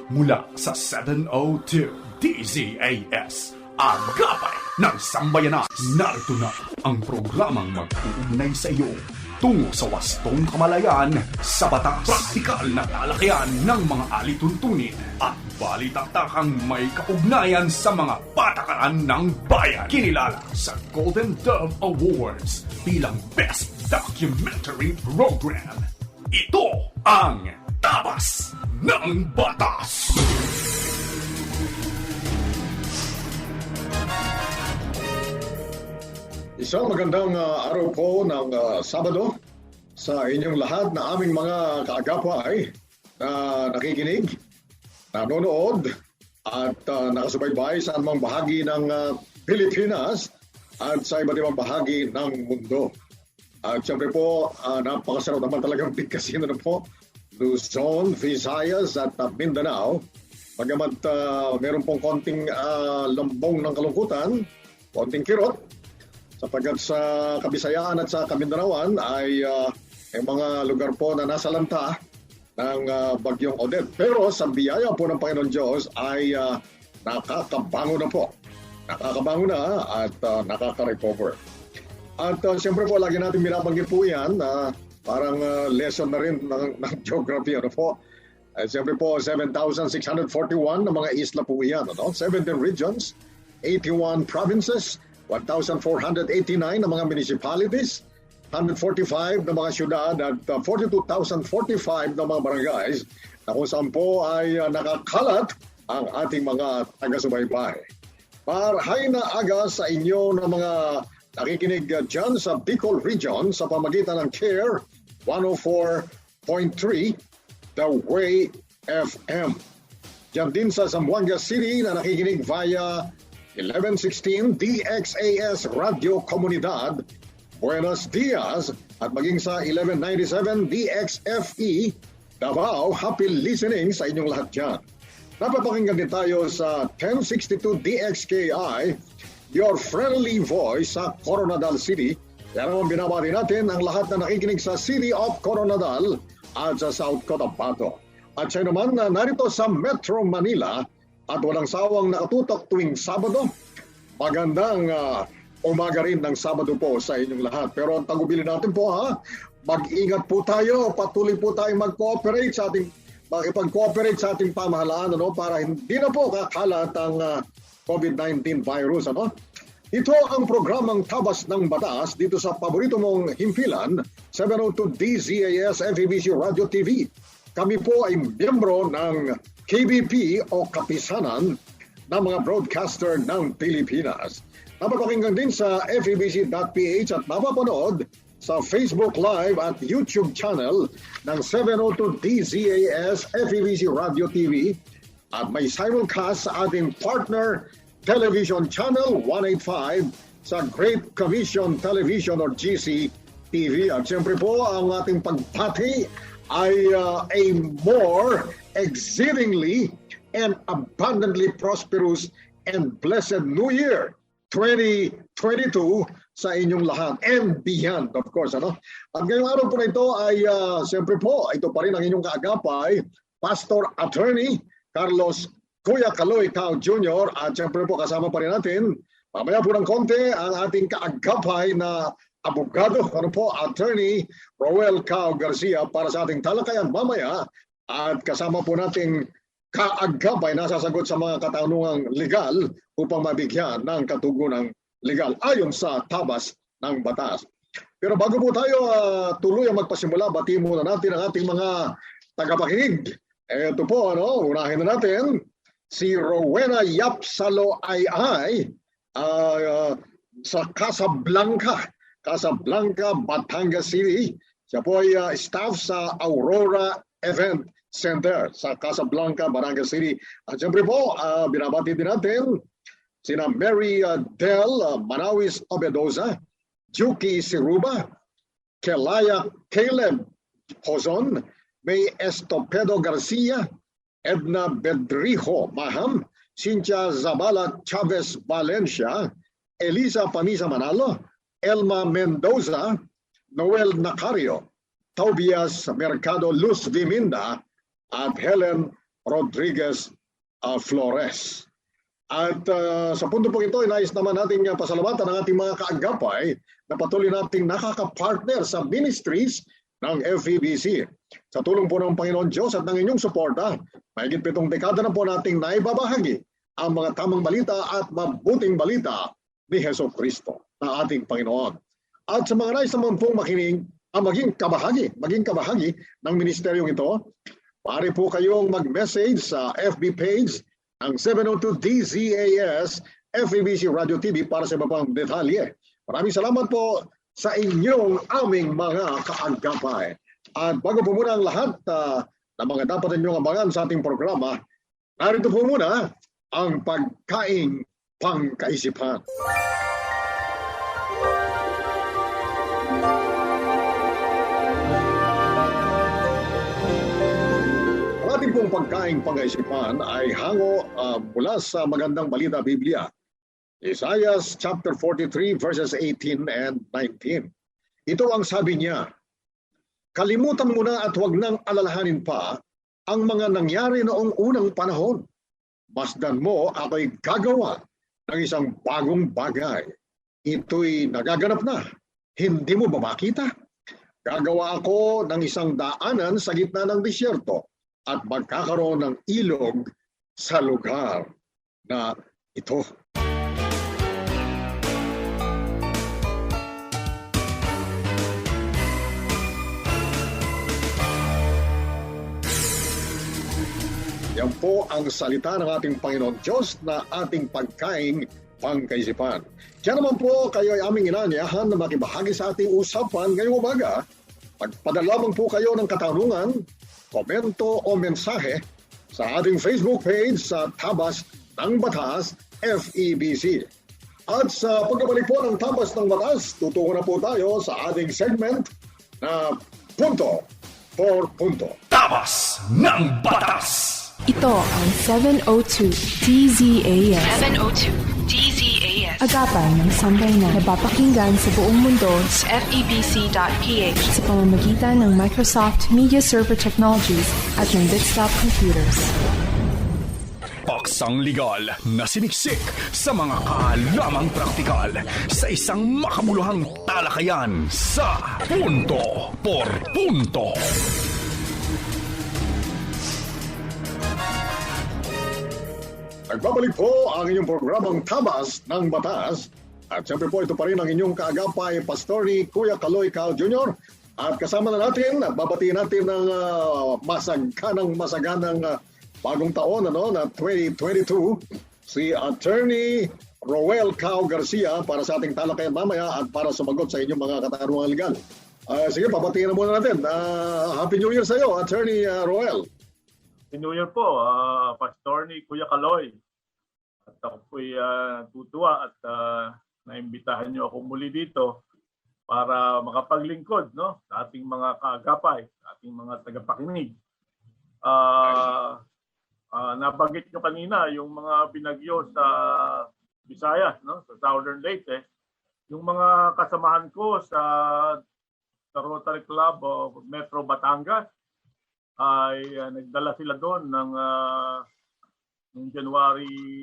Mula sa 702 DZAS, Agapay ng Sambayanan. Narito na ang programang mag-uugnay sa iyo tungo sa wastong kamalayan sa batas. Praktikal na talakayan ng mga alituntunin at balitaktakang may kaugnayan sa mga patakaran ng bayan. Kinilala sa Golden Dove Awards bilang Best Documentary Program. Ito ang Tabas ng Batas. Isang magandang araw po ng Sabado sa inyong lahat na aming mga kaagapay na nakikinig, nanonood at nakasubaybay sa anumang bahagi ng Pilipinas at sa iba't ibang bahagi ng mundo. At siyempre po, napakasarap naman talagang bigkasin na po Luzon, Visayas at Mindanao. Bagamat meron pong konting lambong ng kalungkutan, konting kirot, sapagkat sa Kabisayaan at sa Kamindanauan ay mga lugar po na nasa lanta ng bagyong Odette. Pero sa biyaya po ng Panginoon Diyos ay nakakabango na po. Nakakabango na at nakaka-recover. At siyempre po, lagi natin binabanggit po yan na parang lesson na rin ng geography. Ano po? Siyempre po, 7,641 na mga isla po yan. Ano? 17 regions, 81 provinces, 1,489 na mga municipalities, 145 na mga syudad at 42,045 na mga barangays na kung saan po ay nakakalat ang ating mga taga-subaybay. Marhay na aga sa inyo ng mga nakikinig dyan sa Bicol Region sa pamagitan ng CARE 104.3 The Way FM. Diyan din sa Zamboanga City na nakikinig via 1116 DXAS Radio Comunidad, Buenos Dias, at maging sa 1197 DXFE, Davao. Happy listening sa inyong lahat dyan. Napapakinggan din tayo sa 1062 DXKI, your friendly voice sa Coronadal City. Kaya naman binabati natin ang lahat na nakikinig sa City of Coronadal at sa South Cotabato. At siya naman na narito sa Metro Manila at walang sawang nakatutok tuwing Sabado. Magandang umaga rin ng Sabado po sa inyong lahat. Pero ang tagubilin natin po mag-ingat po tayo. Patuloy po tayong mag-cooperate sa ating makipag-cooperate sa ating pamahalaan para hindi na po kakalat ang COVID-19 virus. Ito ang programang Tabas ng Batas dito sa paborito mong himpilan, 702 DZAS FEBC Radio TV. Kami po ay miyembro ng KBP o Kapisanan ng mga broadcaster ng Pilipinas. Napapakinggan din sa FEBC.ph at mapapanood sa Facebook Live at YouTube channel ng 702 DZAS FEBC Radio TV at may simulcast sa ating partner television channel 185 sa Great Commission Television or GC TV. At siyempre po ang ating pagpati ay a more exceedingly and abundantly prosperous and blessed New Year 2022 sa inyong lahat and beyond, of course. At ngayong araw po na ito ay siyempre po, ito pa rin ang inyong kaagapay, Pastor Attorney Carlos Kuya Kaloy Cao Jr. At siyempre po kasama pa rin natin, mamaya po ng konti, ang ating kaagapay na abogado, Attorney Roel Cao Garcia para sa ating talakayan mamaya. At kasama po nating kaagapay na sasagot sa mga katanungang legal upang mabigyan ng katugunang legal ayon sa Tabas ng Batas. Pero bago po tayo tuloy ang magpasimula, bati muna natin ang ating mga tagapakinig. Ito po, unahin na natin si Rowena Yapsalo Ay sa Casablanca, Batangas City. Siya po ay staff sa Aurora Event Center sa Casablanca, Batangas City. At siyempre po, binabati din natin sina Mary Del Manawis Obedoza, Juki Siruba, Kelaya Caleb Pozon, May Estopedo Garcia, Edna Bedrijo Maham, Cynthia Zabala Chavez Valencia, Elisa Panisa Manalo, Elma Mendoza, Noel Nacario, Tobias Mercado Luz Viminda, at Helen Rodriguez Flores. At sa punto po ito, nais naman natin pasalamatan ang ating mga kaagapay na patuloy nating nakaka-partner sa ministries ng FEBC. Sa tulong po ng Panginoon Diyos at ng inyong suporta, mahigit 7 dekada na po nating naibabahagi ang mga tamang balita at mabuting balita ni Heso Kristo na ating Panginoon. At sa mga nais naman pong makinig, maging kabahagi ng ministeryong ito, maaari po kayong mag-message sa FB page ang 702 DZAS FEBC Radio TV para sa iba pang detalye. Maraming salamat po sa inyong aming mga kaagapay. At bago po muna ang lahat ng mga dapat ninyong abangan sa ating programa, narito po muna ang pagkaing pangkaisipan. Ating pong pagkaing pang-isipan ay hango mula sa magandang balita Biblia. Isaiah chapter 43 verses 18 and 19. Ito ang sabi niya, kalimutan mo na at huwag nang alalahanin pa ang mga nangyari noong unang panahon. Masdan mo ako'y gagawa ng isang bagong bagay. Ito'y nagaganap na. Hindi mo ba makita? Gagawa ako ng isang daanan sa gitna ng disyerto at magkakaroon ng ilog sa lugar na ito. Yan po ang salita ng ating Panginoon Diyos na ating pagkaing pangkaisipan. Kaya naman po kayo ay aming inanyahan na makibahagi sa ating usapan ngayong umaga. Magpadala lamang po kayo ng katanungan, komento o mensahe sa ating Facebook page sa Tabas ng Batas FEBC. At sa pagbabalik po ng Tabas ng Batas, tutungo na po tayo sa ating segment na Punto por Punto. Tabas ng Batas! Ito ang 702 DZAS. 702 DZAS. Agapan ng sambayanan na napapakinggan sa buong mundo sa FEBC.ph sa pamamagitan ng Microsoft Media Server Technologies at ng Desktop Computers. Paksang legal na siniksik sa mga kaalamang praktikal sa isang makabuluhang talakayan sa Punto por Punto. Nagbabalik po ang inyong programang Tabas ng Batas. At siyempre po ito pa rin ang inyong kaagapay, Pastor ni Kuya Kaloy Cal Jr. At kasama na natin, babatiin natin ng masaganang bagong taon na 2022, si Attorney Roel Cao Garcia para sa ating talakayan mamaya at para sumagot sa inyong mga katanungan legal. Sige, pabatiin na muna natin. Happy New Year sa iyo, Attorney Roel. New Year po, Pastor ni Kuya Kaloy. At ako po'y tutuwa at naimbitahan niyo ako muli dito para makapaglingkod sa ating mga kaagapay, sa ating mga tagapakinig. Nabanggit niyo kanina yung mga binagyo sa Visayas, sa Southern Leyte. Yung mga kasamahan ko sa Rotary Club of Metro Batangas, ay nagdala sila doon ng January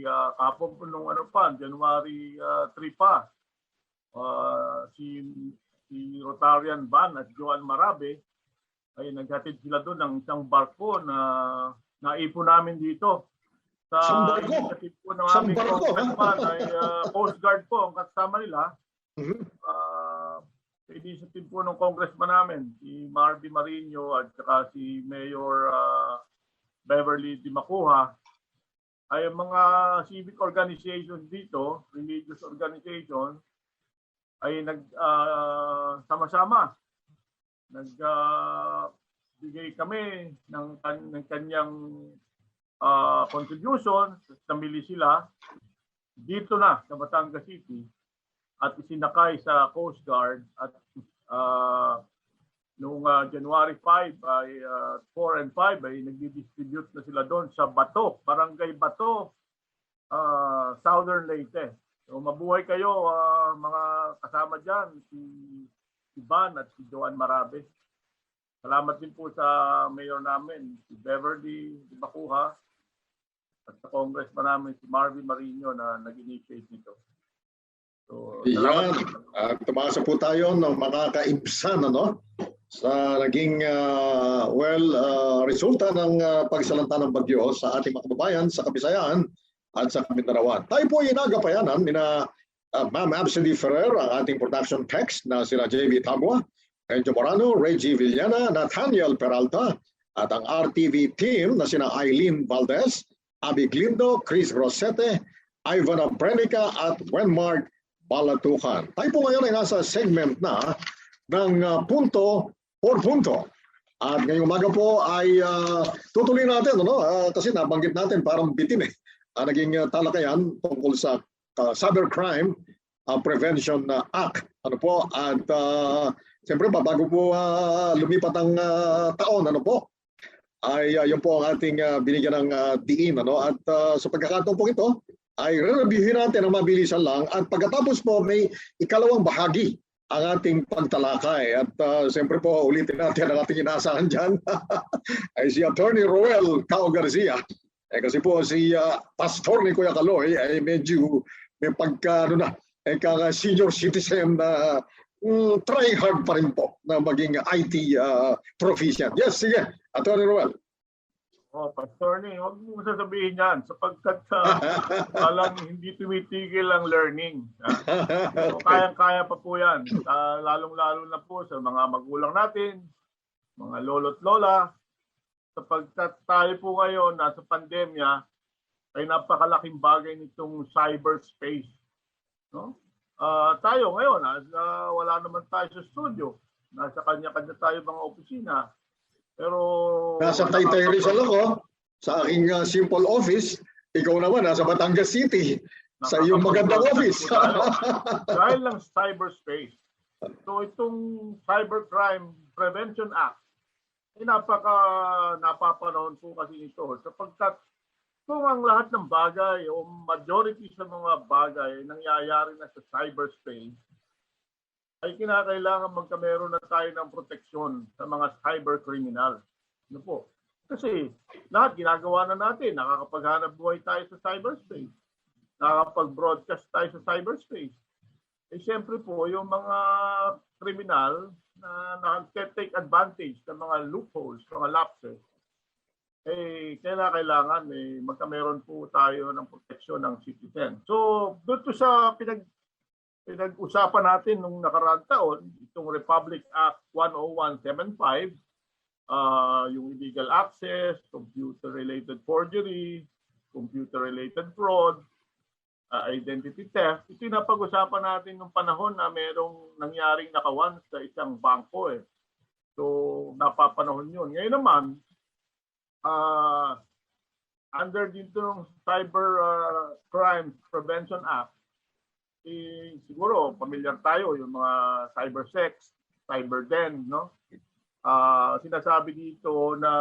January 3 pa. Si Rotarian Van at Joan Marabe ay naghatid sila doon ng isang barko na naipon namin dito. Sa initiative po ng aming congressman ay Coast Guard po ang kasama nila. Sa initiative po ng congressman namin, si Marby Marino at saka si Mayor Beverly Dimacuha, ay mga civic organizations dito, religious organizations, ay sama-sama. Nagbigay kami ng kanyang contribution, namili sila dito na sa Batangas City at isinakay sa Coast Guard at noong January 5 ay 4 and 5 ay nagdi-distribute na sila doon sa Bato, Barangay Bato, Southern Leyte. So mabuhay kayo mga kasama diyan, si Van at si Joan Marabe. salamat din po sa mayor namin, si Beverly Bacuja, at sa congressman namin, si Marvin Marino, na nag-initiate nito. So, Yan. At tumasa po tayo ng makakaimsan sa naging resulta ng pagsalanta ng bagyo sa ating mga kababayan sa Kabisayaan at sa Mindanao. Tayo po ay nagapayanan ni Ma'am Absidy Ferrer, ang ating production text na sila JV Tabua, Enjo Morano, Reggie Villana, Nathaniel Peralta, at ang RTV team na sina Eileen Valdez, Abby Glindo, Chris Rosete, Ivan Brenica, at Wenmark Balatukan. Tayo po ngayon ay nasa segment na ng punto por punto. At ngayong umaga po ay tutuloy natin, kasi nabanggit natin parang bitin naging talakayan tungkol sa Cybercrime Prevention Act. At siyempre bago po lumipat ang taon, ay yun po ang ating binigyan ng diin. At sa pagkakataon po ito, ay re-reviewin natin ng mabilisan lang at pagkatapos po may ikalawang bahagi ang ating pagtalakay. At siyempre po ulitin natin ang ating inaasahan dyan ay si Attorney Roel Cao Garcia. Kasi po si Pastor ni Kuya Kaloy ay medyo may pagka senior citizen na try hard pa rin po na maging IT proficient. Yes, sige, Attorney Roel. Pastor ni, huwag mo sasabihin yan sapagkat alang hindi tumitigil ang learning. So, kayang-kaya pa po yan. Lalong-lalo na po sa mga magulang natin, mga lolo't lola, sapagkat tayo po ngayon nasa pandemya ay napakalaking bagay nitong cyberspace. Tayo ngayon, wala naman tayo sa studio. Nasa kanya-kanya tayo mga opisina. Pero nasa Taytay Rizal ako, sa aking simple office. Ikaw naman, nasa Batangas City, sa iyong magandang office. Dahil lang cyberspace. So itong Cybercrime Prevention Act, ay napapanahon po kasi ito. Sapagkat kung ang lahat ng bagay o majority sa mga bagay nangyayari na sa cyberspace, ay kinakailangan magkameron na tayo ng proteksyon sa mga cybercriminal. Kasi lahat ginagawa na natin. Nakakapaghanap buhay tayo sa cyberspace. Nakakapag-broadcast tayo sa cyberspace. Siyempre po, yung mga kriminal na nag-take advantage ng mga loopholes, mga lapses, kailangan magkameron po tayo ng proteksyon ng citizen. So, doon to sa pinag-usapan natin nung nakaraang taon, itong Republic Act 10175, yung illegal access, computer-related forgery, computer-related fraud, identity theft. Ito yung napag-usapan natin nung panahon na merong nangyaring nakawan sa isang bangko. So, napapanahon yun. Ngayon naman, under dito ng Cyber Crime Prevention Act, siguro pamilyar tayo yung mga cybersex, cyberden, sinasabi dito na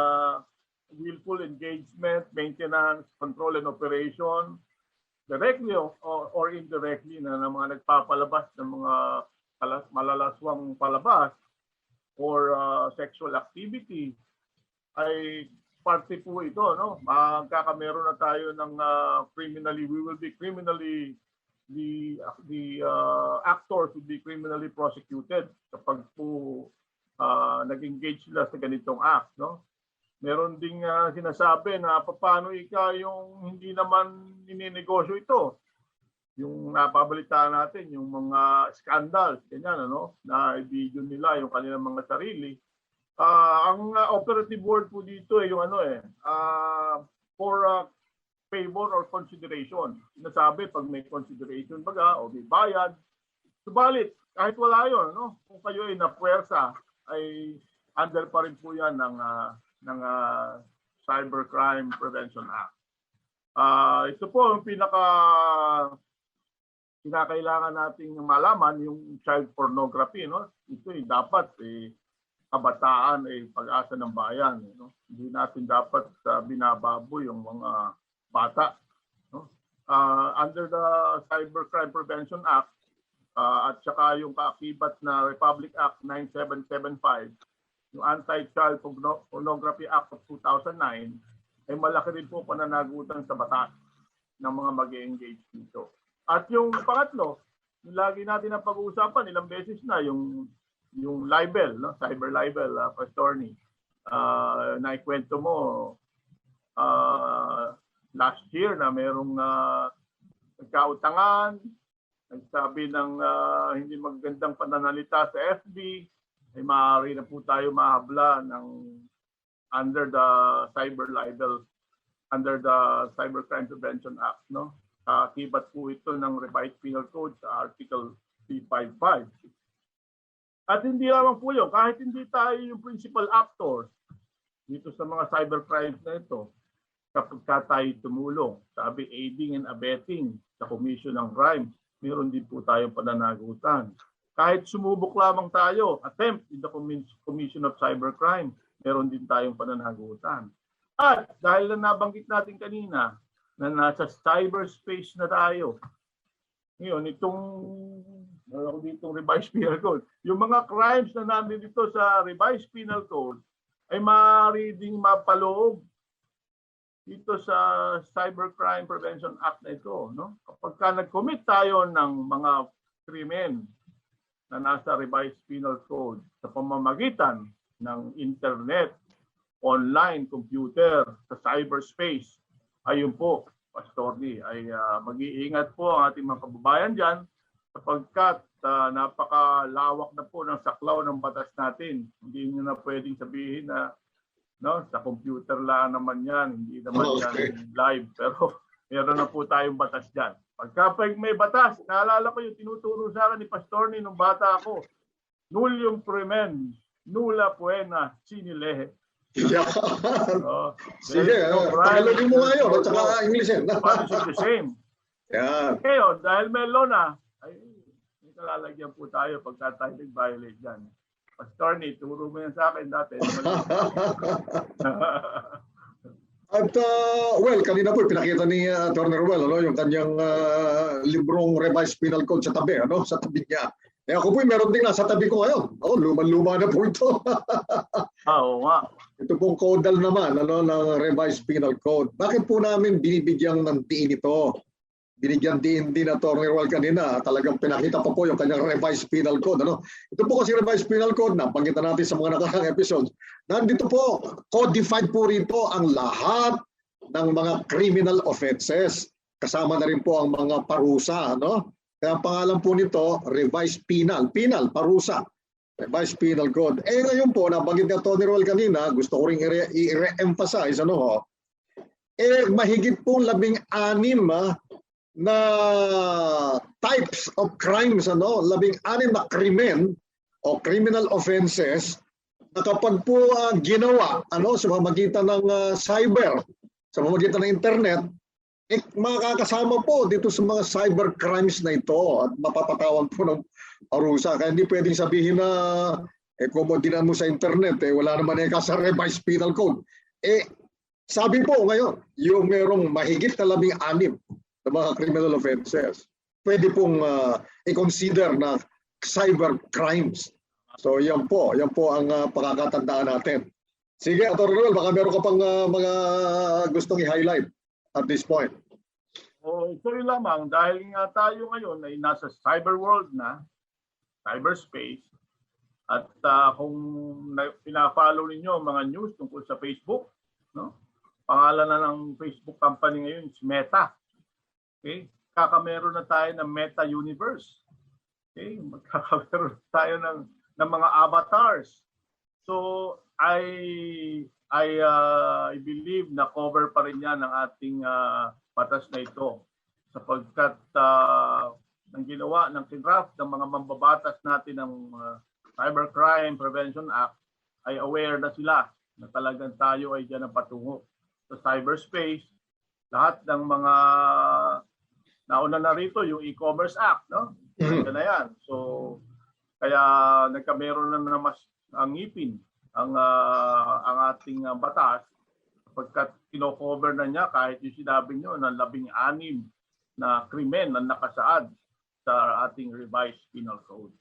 willful engagement, maintenance, control and operation, directly or indirectly na ng mga nagpapalabas ng mga malalaswang palabas or sexual activity ay parte po ito, magkakameron na tayo ng we will be criminally the actors will be criminally prosecuted kapag po nag-engage sila sa ganitong act. Meron ding sinasabi na paano yung hindi naman ininegosyo ito. Yung napabalitaan natin, yung mga scandals, ganyan, na i-video nila yung kanilang mga sarili. Ang operative word po dito yung for favor or consideration. Sinasabi pag may consideration baga o may bayad, subalit kahit wala yun, kung kayo ay napuwersa, ay under pa rin po yan ng Cybercrime Prevention Act. Ito po ang kinakailangan nating malaman, yung child pornography. Ito dapat kabataan ay pag-asa ng bayan. Hindi natin dapat binababoy yung mga bata. Under the Cybercrime Prevention Act at saka yung kaakibat na Republic Act 9775, yung Anti-Child Pornography Act of 2009, ay malaki rin po pananagutan sa batas ng mga mag-engage dito. At yung pangatlo, yung lagi natin ang pag-uusapan, ilang beses na, yung libel, no? Cyber libel, Pastorny. Naikwento mo, last year na merong nagkautangan, nagsabi ng hindi magandang pananalita sa FB, ay maaari na po tayo mahabla ng under the cyber libel, under the Cybercrime Prevention Act, no? Akibat po ito ng Revised Penal Code sa Article 355. At hindi lamang po yun, kahit hindi tayo yung principal actor dito sa mga cybercrimes na ito, kapag tayo tumulong, sabi aiding and abetting sa commission ng crime, meron din po tayong pananagutan. Kahit sumubok lamang tayo, attempt in the commission of cybercrime, meron din tayong pananagutan. At dahil na nabanggit natin kanina na nasa cyberspace na tayo, ngayon itong Revised Penal Code, yung mga crimes na namin dito sa Revised Penal Code ay maaari ding mapaloob dito sa Cybercrime Prevention Act na ito, no? Kapag ka nag-commit tayo ng mga krimen na nasa Revised Penal Code sa pamamagitan ng internet, online, computer, sa cyberspace, ayun po, Pastorny, ay mag-iingat po ang ating mga kababayan dyan sapagkat napakalawak na po ng saklaw ng batas natin. Hindi nyo na pwedeng sabihin na no, sa computer lang naman yan, hindi naman yan live. Pero meron na po tayong batas dyan. Pagka may batas, naalala ko yung tinuturo sa akin ni Pastorny nung bata ako, nullum crimen, nulla poena sine lege. Yeah. Sige, Tagalogin mo ngayon at saka Englishin. Punishing the same. Yeah. Ngayon, dahil may law na, ay may kalalagyan po tayo pagka tayo nag-violate dyan. Pastorny, turo mo yan sa akin dati. At well, kanina po pinakita ni Attorney Ruel, ano, yung kanyang librong Revised Penal Code sa tabi, ano, sa tabi niya. Eh ako po meron din nasa tabi ko ngayon. Oh, luma-luma na po ito. Oo nga. Ito pong caudal naman, ano, ng Revised Penal Code. Bakit po namin binibigyan ng diin ito? Binigyan din Attorney Ruel kanina. Talagang pinakita pa po yung kanyang Revised Penal Code. Ano? Ito po kasi Revised Penal Code na pangkita natin sa mga nakakang episodes. Nandito po, codified po rito ang lahat ng mga criminal offenses. Kasama na rin po ang mga parusa. No? Kaya ang pangalan po nito, Revised Penal. Penal, parusa. Revised Penal Code. Eh ngayon po, nabanggit ni Attorney Ruel kanina, gusto ko rin i-re-emphasize, ano, mahigit po 16 na types of crimes, ano, 16 na krimen o criminal offenses na kapag po ginawa, ano, sa pamamagitan ng cyber, sa pamamagitan ng internet, makakasama po dito sa mga cyber crimes na ito at mapapatawan po ng parusa. Kaya hindi pwedeng sabihin na kung dinan mo sa internet, wala naman sa Revised Penal Code. Sabi po ngayon, yung merong mahigit na 16 na mga criminal offenses, pwede pong i-consider na cyber crimes. So yan po ang pakakatandaan natin. Sige, Atty. Ruel, baka meron ka pang mga gustong i-highlight at this point. Ito rin lamang, dahil nga tayo ngayon ay nasa cyber world na, cyberspace, at kung pina-follow ninyo mga news tungkol sa Facebook, no? Pangalan na ng Facebook company ngayon is Meta. Okay? Kakameron na tayo ng Meta Universe. Okay? Magkakameron tayo ng mga avatars. So, I believe na cover pa rin yan ng ating batas na ito sapagkat ng ginawa ng kinraft ng mga mambabatas natin ng Cybercrime Prevention Act ay aware na sila na talagang tayo ay dyan ang patungo sa cyberspace. Lahat ng mga nauna na rito yung E-Commerce Act, no? Yan na yan. So, kaya nagkameron na mas ang ngipin ang ating batas pagkat kino-cover na niya kahit yung sinabi nyo ng 16 na krimen na nakasaad sa ating Revised Penal Code.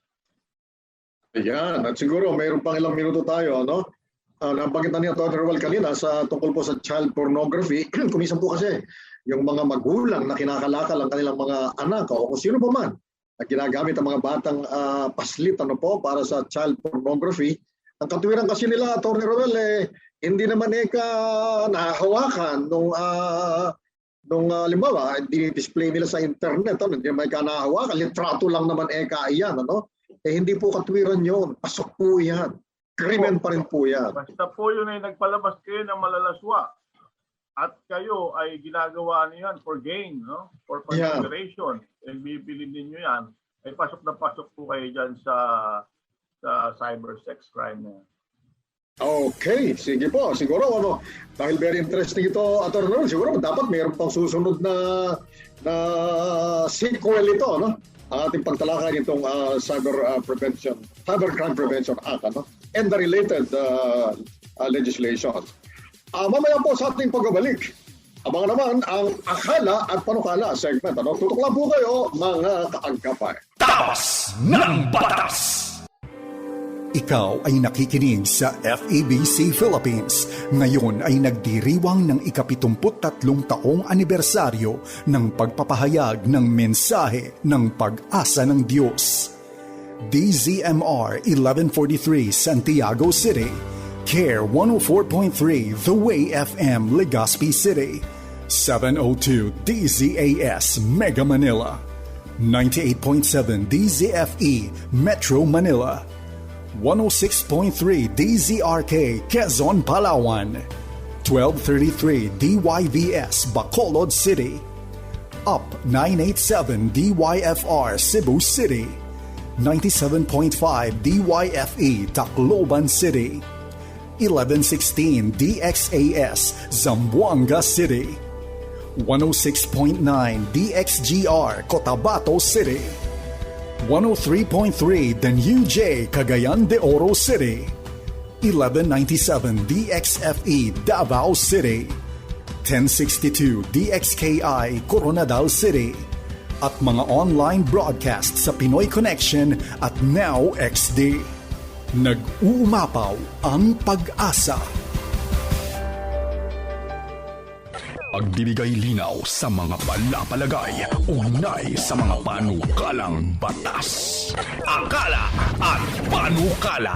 Ayan, at siguro mayroon pang ilang minuto tayo, no? Nabanggit na ni Atty. Roel kanina sa tungkol po sa child pornography. Kumisan po kasi yung mga magulang na kinakalakal ang kanilang mga anak o kung sino pa man na ginagamit ang mga batang paslit ano po para sa child pornography. Ang katuwiran kasi nila, Atty. Roel, hindi naman nahahawakan nung limbawa, display nila sa internet, hindi naman nahahawakan, litrato lang naman iyan, ano? Hindi po katwiran yun. Pasok po yan. Krimen pa rin po yan. Basta po yun ay nagpalabas kayo ng malalaswa at kayo ay ginagawa niyo yan for gain, no? For consideration. And bibili ninyo yan. Ay pasok na pasok po kayo dyan sa cyber sex crime na yan. Okay, sige po. Siguro, dahil very interesting ito, Atty. Roel, siguro dapat mayroon pang susunod na sequel ito, no? Ang ating pagtalakay nitong Cybercrime Prevention Act, ano? And the related legislation. Mamaya po sa ating pagbabalik, abangan naman ang akala at panukala segment. Ano? Tutok lang po kayo, mga kaagkapay. Tapas ng Batas! Ikaw ay nakikinig sa FEBC Philippines. Ngayon ay nagdiriwang ng ika-73 taong anibersaryo ng pagpapahayag ng mensahe ng pag-asa ng Diyos. DZMR 1143 Santiago City, CARE 104.3 The Way FM Legazpi City, 702 DZAS Mega Manila, 98.7 DZFE Metro Manila, 106.3 DZRK Quezon, Palawan, 1233 DYVS Bacolod City, Up 987 DYFR Cebu City, 97.5 DYFE Tacloban City, 1116 DXAS Zamboanga City, 106.9 DXGR Cotabato City, 103.3 The New J Cagayan de Oro City, 1197 DXFE Davao City, 1062 DXKI Coronadal City, at mga online broadcast sa Pinoy Connection at Now XD. Nag-uumapaw ang pag-asa. Pagbibigay linaw sa mga palapalagay, ugnay sa mga panukalang batas. Akala at panukala.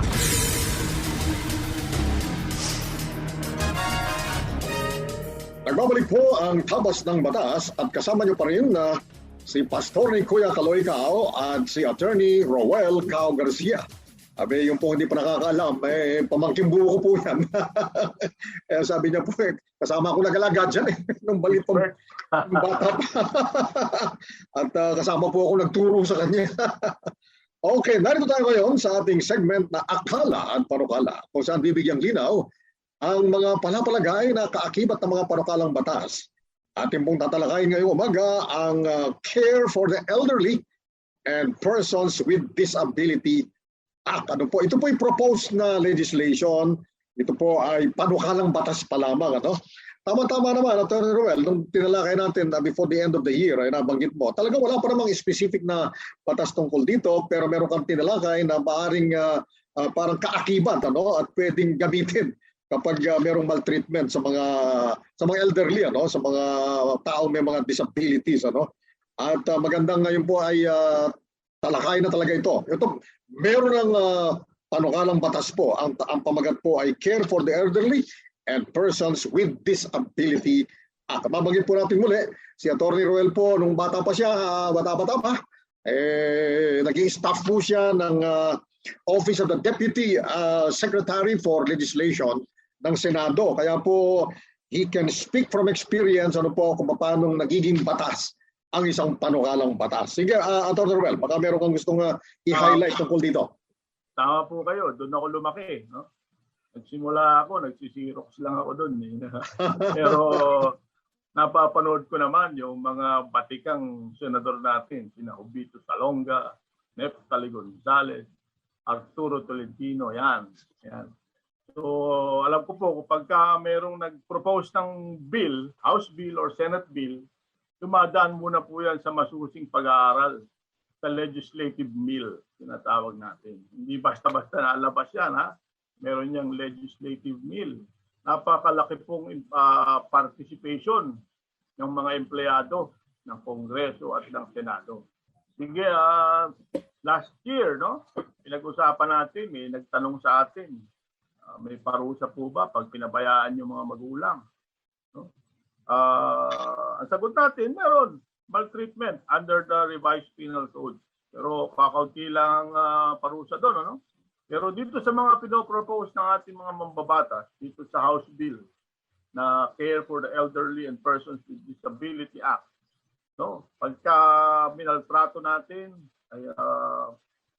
Nagbabalik po ang Tabas ng Batas at kasama niyo pa rin na si Pastor ni Kuya Kaloy Cao at si Attorney Roel Cao Garcia. Sabi, yung po hindi pa nakakaalam, pamangkin buo ko po yan. Sabi niya po, kasama ko nag-alaga dyan nung balitong bata pa. At kasama po ako nagturo sa kanya. Okay, narito tayo ngayon sa ating segment na Akala at Panukala, kung saan bibigyang linaw ang mga palapalagay na kaakibat ng mga panukalang batas. Ating pong tatalakayin ngayong umaga ang Care for the Elderly and Persons with Disability Act. Ano po? Ito po yung proposed na legislation. Ito po ay panukalang batas pa lamang. Ano? Tama-tama naman, Atty. Roel, nung tinalakay natin before the end of the year, ay nabanggit mo, talagang wala pa namang specific na batas tungkol dito, pero meron kang tinalakay na maaring parang kaakibat, ano? At pwedeng gamitin kapag merong maltreatment sa mga elderly, ano? Sa mga tao may mga disabilities. Ano? At magandang ngayon po ay talakay na talaga ito. Ito, meron ng panukalang batas po. Ang pamagat po ay Care for the Elderly and Persons with Disability Act. Mabanggit po natin muli, si Atty. Roel po, nung bata pa siya, bata-bata pa, naging staff po siya ng Office of the Deputy Secretary for Legislation ng Senado. Kaya po, he can speak from experience ano po kung paano nagiging batas ang isang panukalang batas. Sige, Atty. Roel, baka meron kang gustong i-highlight tungkol dito. Tama po kayo, doon ako lumaki. No? Nagsimula ako, nagsisirox lang ako doon. Pero napapanood ko naman yung mga batikang senador natin, sina Obito Salonga, Neftali Gonzales, Arturo Tolentino, yan. So alam ko po, kapag merong nag-propose ng bill, House bill or Senate bill, dumadaan muna po yan sa masusing pag-aaral sa legislative mill, tinatawag natin. Hindi basta-basta nalabas yan, ha? Meron niyang legislative mill. Napakalaki pong participation ng mga empleyado ng Kongreso at ng Senado. Sige, last year, no? Pinag-usapan natin, may nagtanong sa atin, may parusa po ba pag pinabayaan yung mga magulang? No? Ang sagot natin, meron maltreatment under the revised penal code. Pero kakaunti lang parusa doon, ano? Pero dito sa mga pinopropose ng ating mga mambabatas, dito sa House Bill na Care for the Elderly and Persons with Disability Act, no? Pagka minaltrato natin, ay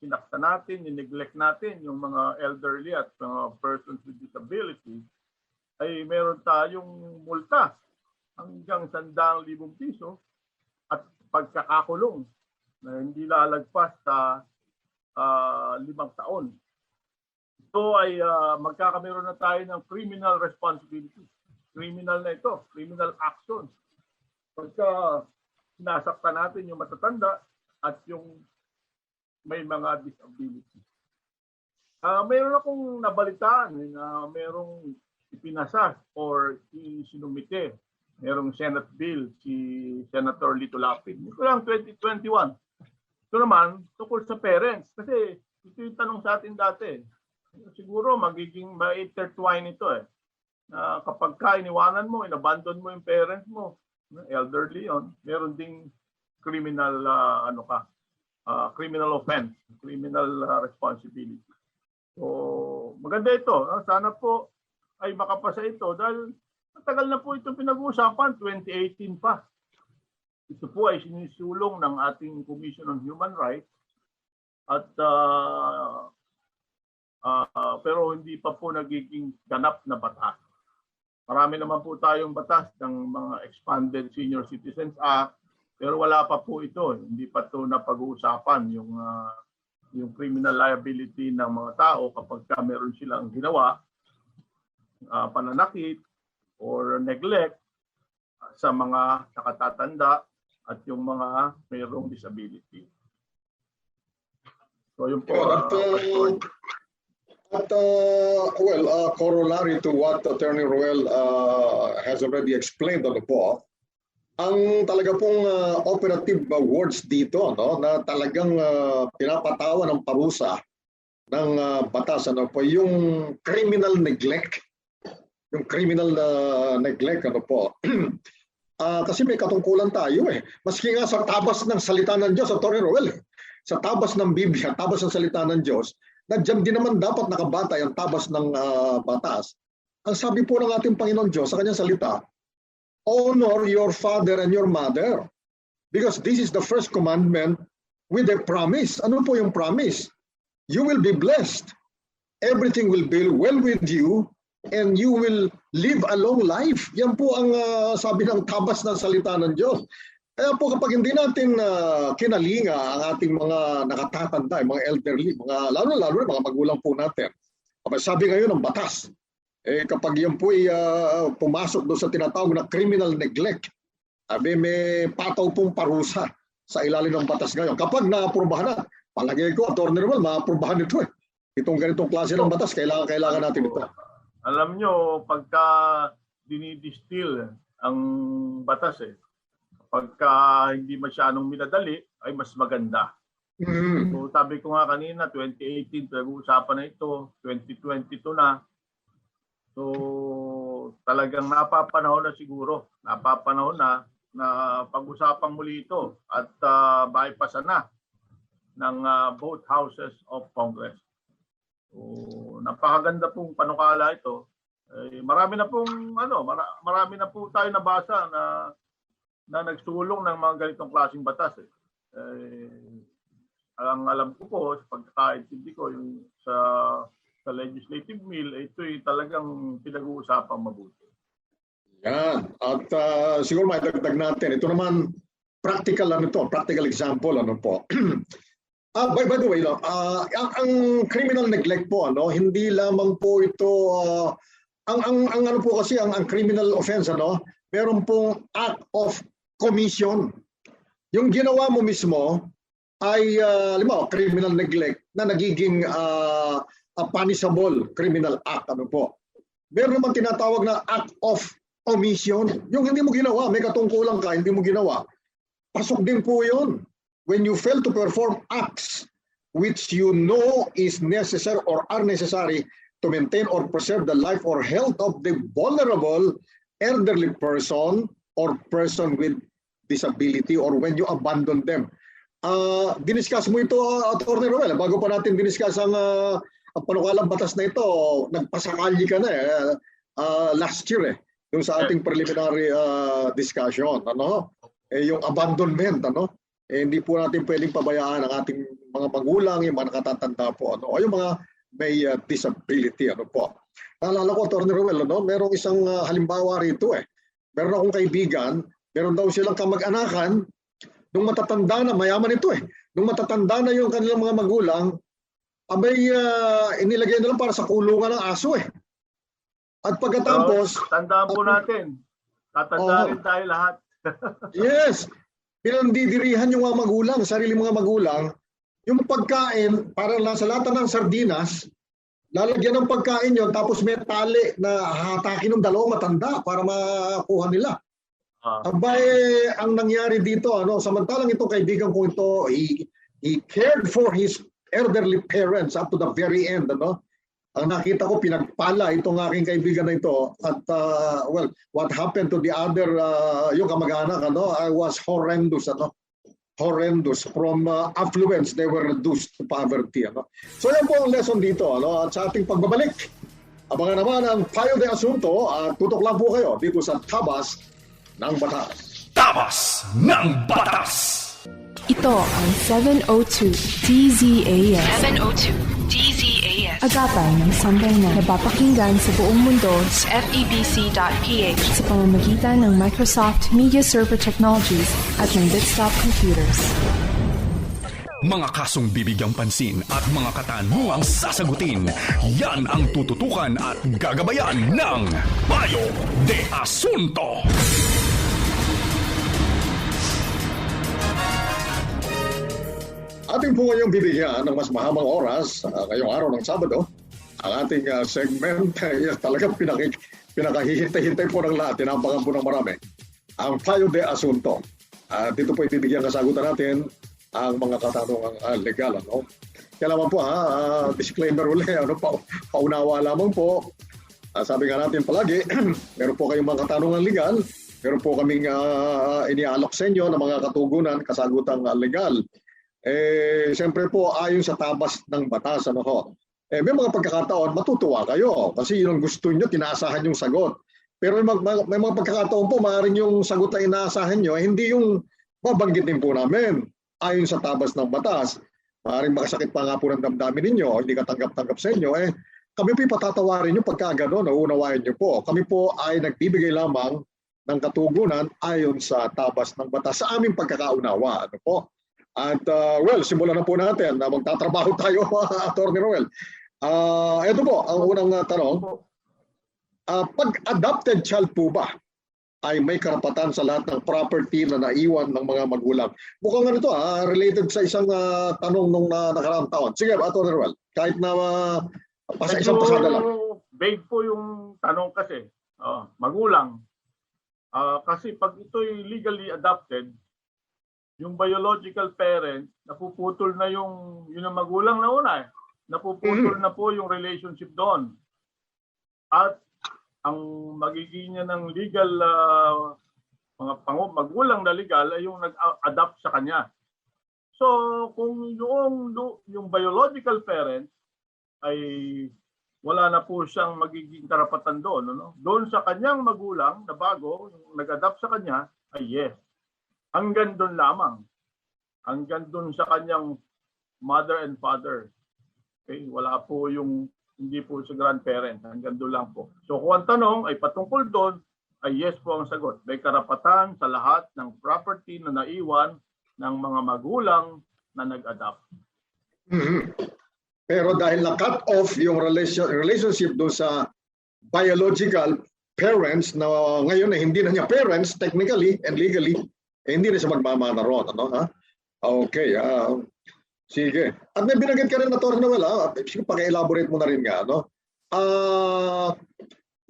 sinakta natin, nineglect natin yung mga elderly at mga persons with disability, ay meron tayong multa hanggang 100,000 piso at pagkakakulong na hindi lalagpas sa 5 taon. Ito ay magkakameron na tayo ng criminal responsibility. Criminal na ito, criminal action. Pagka sinasaktan natin yung matatanda at yung may mga disability. Mayroon akong nabalitaan na mayroong ipinasa or isinumite. Mayroong Senate bill si Senator Lito Lapid. Ito lang 2021. Ito naman tungkol sa parents. Kasi ito yung tanong sa atin dati. Siguro magiging ma-intertwine ito eh. Na kapag iniwanan mo, inabandon mo yung parents mo, elderly yon, meron ding criminal criminal offense, criminal responsibility. So maganda ito. Sana po ay makapasa ito dahil matagal na po itong pinag-uusapan, 2018 pa. Ito po ay sinisulong ng ating Commission on Human Rights at pero hindi pa po nagiging ganap na batas. Marami naman po tayong batas ng mga Expanded Senior Citizens Act, pero wala pa po ito. Hindi pa ito napag-uusapan yung criminal liability ng mga tao kapag meron silang ginawa, pananakit or neglect sa mga nakatatanda at yung mga mayroong disability. So yun po. Corollary to what Attorney Ruel has already explained po, ang talaga pong operative words dito, no, na talagang pinapatawan ng parusa ng batas, ano po, yung criminal neglect. Yung criminal neglect, ano po. Kasi may katungkulan tayo eh. Maski nga sa tabas ng salita ng Diyos, Attorney Ruel, sa tabas ng Biblia, tabas ng salita ng Diyos, na dyan din naman dapat nakabatay ang tabas ng batas. Ang sabi po ng ating Panginoon Diyos sa kanyang salita, honor your father and your mother, because this is the first commandment with a promise. Ano po yung promise? You will be blessed. Everything will be well with you and you will live a long life. Yan po ang sabi ng tabas ng salita ng Diyos. Kaya po kapag hindi natin kinalinga ang ating mga nakatatanda, mga elderly, lalo-lalo mga magulang po natin. Kapag sabi ngayon ng batas, kapag yan po ay pumasok doon sa tinatawag na criminal neglect, may pataw pong parusa sa ilalim ng batas ngayon. Kapag naaprubahan na, palagay ko, Attorney Ruel, maaprubahan ito eh. Itong ganitong klase ng batas, kailangan natin ito. Alam nyo, pagka dinidistill ang batas pagka hindi masyadong minadali, ay mas maganda. So sabi ko nga kanina, 2018, pag-uusapan na ito, 2022 na. So talagang napapanahon na siguro, napapanahon na pag-usapang muli ito at bypassan na ng both houses of Congress. So napakaganda pong panukala ito. Marami na po tayo nabasa na nagsulong ng mga ganitong klaseng batas. Ang alam ko po, sa pagkakaintindi ko, yung sa legislative mill, ito'y talagang pinag-uusapang mabuti. Yan. At siguro maidagdag natin, ito naman practical example po. By the way, ang criminal neglect po, hindi lamang po ito, ang po kasi, ang criminal offense, meron pong act of commission. Yung ginawa mo mismo, ay halimbawa criminal neglect na nagiging a punishable criminal act, ano po. Meron naman tinatawag na act of omission. Yung hindi mo ginawa, may katungkulan ka, hindi mo ginawa. Pasok din po yun. When you fail to perform acts which you know is necessary or are necessary to maintain or preserve the life or health of the vulnerable elderly person or person with disability, or when you abandon them. Diniscuss mo ito, Atty. Roel, bago pa natin diniscuss ang panukalang batas na ito, nagpasakalyi ka na last year yung sa ating preliminary discussion, ano? Yung abandonment, ano? Hindi po natin pwedeng pabayaan ang ating mga magulang, yung mga nakatatanda po, ano? O yung mga may disability, ano po. Naalala ko, Atty. Roel, ano? Merong isang halimbawa rito Meron akong kaibigan, meron daw silang kamag-anakan, nung matatanda na, mayaman ito nung matatanda na yung kanilang mga magulang, abay inilagay na lang para sa kulungan ng aso At pagkatapos... Tandaan po natin, tatanda rin tayo lahat. Yes, pinandidirihan yung mga magulang, sarili mga magulang, yung pagkain, parang nasa lata ng sardinas, lalagyan ng pagkain yon tapos may tali na hatakin ng dalawang matanda para makuha nila. Abay, ang nangyari dito, samantalang itong kaibigan ko ito, he cared for his elderly parents up to the very end, Ang nakita ko, pinagpala itong aking kaibigan na ito. At, what happened to the other, yung kamag-anak, was horrendous, Horrendous. From affluence, they were reduced to poverty, So, yan po ang lesson dito, At sa ating pagbabalik, abangan naman ang payo de asunto, at tutok lang po kayo dito sa Tabas ng Batas. Tabas ng Batas! Ito ang 702 DZAS. 702 DZAS. Agapay ng sambayanan na napapakinggan sa buong mundo sa FEBC.ph. sa pamamagitan ng Microsoft Media Server Technologies at ng Bitstop Computers. Mga kasong bibigyang pansin at mga katanungang sasagutin, yan ang tututukan at gagabayan ng Payo de Asunto. Ating po ngayong bibigyan ng mas mahabang oras ngayong araw ng Sabado. Ang ating segment talagang pinakahihintay-hintay po ng lahat, tinampakan po ng marami. Ang Payo de Asunto. Dito po ibibigyan kasagutan natin ang mga katanungang legal. Kaya naman po disclaimer ulit, paunawa lamang po. Sabi nga natin palagi, meron po kayong mga katanungang legal, meron po kaming inialok sa inyo ng mga katugunan, kasagutang legal. Siyempre po ayon sa tabas ng batas, may mga pagkakataon matutuwa kayo kasi yun ang gusto nyo, tinaasahan yung sagot. Pero may mga pagkakataon po maaaring yung sagot na inaasahan nyo hindi yung babanggitin po namin ayon sa tabas ng batas. Maaaring makasakit pa nga po ng damdamin ninyo, hindi katanggap-tanggap sa inyo, kami po patatawarin nyo pagka gano'n, nauunawain nyo po. Kami po ay nagbibigay lamang ng katugunan ayon sa tabas ng batas sa aming pagkakaunawa. At simulan na po natin na magtatrabaho tayo, Atty. Roel. Ito po, ang unang tanong. Pag adopted child po ba ay may karapatan sa lahat ng property na naiwan ng mga magulang? Mukhang related sa isang tanong nung nakaraang taon. Sige, Atty. Roel, kahit na isang pasada lang. Vague po yung tanong kasi, magulang. Kasi pag ito'y legally adopted, yung biological parent, napuputol na yung magulang na una Napuputol na po yung relationship doon. At ang magiging niya ng legal, mga magulang na legal ay yung nag-adopt sa kanya. So kung yung biological parent ay wala na po siyang magiging karapatan doon, doon sa kanyang magulang na bago, yung nag-adopt sa kanya, ay yes. Hanggang doon lamang. Hanggang doon sa kanyang mother and father. Okay? Wala po hindi po sa grandparent. Hanggang doon lang po. So kung ang tanong ay patungkol doon, ay yes po ang sagot. May karapatan sa lahat ng property na naiwan ng mga magulang na nag-adopt. Pero dahil na-cut off yung relationship doon sa biological parents na ngayon hindi na niya parents technically and legally, hindi na siya magmamana ron. Okay, sige. At may binanggit ka rin na Atty. Noel, sige, paki-elaborate mo na rin nga, no?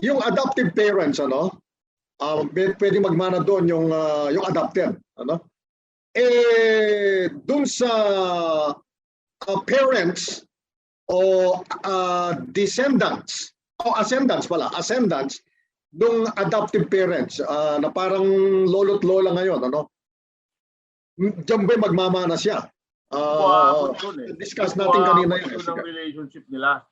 Yung adoptive parents, ano? Pwede magmana doon yung adopted, ano? Doon sa parents o descendants, o ascendants ng adoptive parents na parang lolo't lola ngayon, ano? Diyan ba magmamana siya? Discuss natin kanina yan. Ang relationship nila.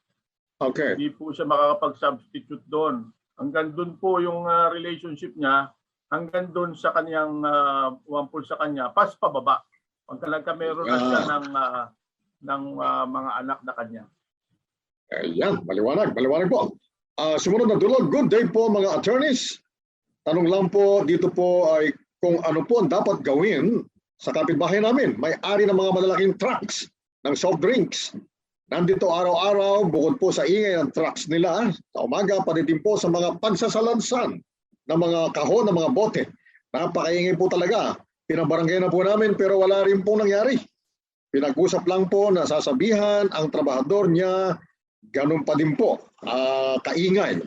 Okay. Hindi po siya makakapag-substitute doon. Hanggang doon po yung relationship niya, hanggang doon sa kanyang wampul sa kanya, pas pababa. Pagka meron na siya ng mga anak na kanya. Ayan, maliwanag po. Sumunod na dulog, good day po mga attorneys. Tanong lang po dito po ay kung ano po ang dapat gawin sa kapitbahay namin. May-ari ng mga malalaking trucks ng soft drinks. Nandito araw-araw, bukod po sa ingay ng trucks nila, sa umaga pati din po sa mga pagsasalansan ng mga kahon, ng mga bote. Napakaingay po talaga. Pinabarangay na po namin pero wala rin pong nangyari. Pinag-usap lang po na sasabihan ang trabahador niya, ganun pa din po, kaingay.